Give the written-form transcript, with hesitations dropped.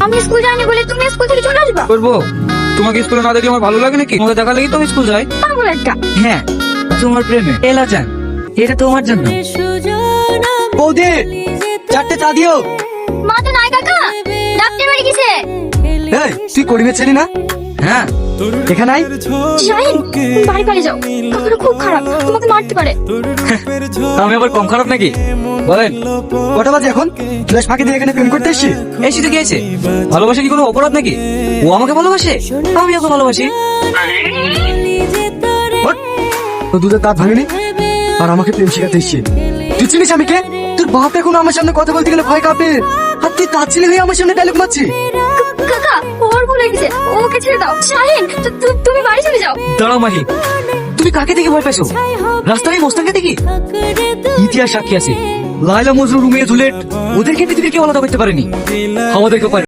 আমি স্কুল যাইনি বলে তুমি স্কুল থেকে চলে আসবা? করবো তোমাকে স্কুলে না দেখলে আমার ভালো লাগে নাকি? তোমাকে দেখা লাগি তো আমি স্কুল যাই। পাগল একটা। হ্যাঁ তোমার প্রেমে এলা যান, এটা তোমার জন্য। বৌদি 4টে চা দিও। মা তো নাই কাকা, ডাক্তার বাড়ি গেছে। এই তুই করিবে ছিলি না? হ্যাঁ এখানে আই। শাহিন, বাড়ি বাড়ি যাও, কাকারা খুব খারাপ, তোমাকে মারতে পারে। আমি আবার কম খারাপ নাকি? বলেন কটা বাজে এখন? ক্লাস ফাঁকি দিয়ে এখানে প্রেম করতে এসছি? এই শীতে গিয়েছে, ভালোবাসা কি কোনো অপরাধ নাকি? ও আমাকে ভালোবাসে, আমি ওকে ভালোবাসি। ওঠ। তো দুধের দাঁত ভাঙেনি আর আমাকে প্রেম শিখাতে এসছি। তুই চিনিস আমি কে? তোর বাপ এখন আমার সামনে কথা বলতে গেলে ভয় কাঁপে, আর তুই তার ছেলে হয়ে আমার সামনে ডায়লগ মারছি। কাকা, ওর ভুল হয়ে গেছে, ওকে ছেড়ে দাও। শাহিন, তুমি বাড়ি চলে যাও। দাঁড়াও মাহি, তুমি কাকে দেখে ভয় পেয়েছো? রাস্তায় মোস্তানকে দেখি? ইতিহাস সাক্ষী আছে, লায়লা মজনু রুমিয়া জুলিয়েট, ওদেরকে পৃথিবীর কেউ আলাদা করতে পারেনি, আমাদেরকে পারে।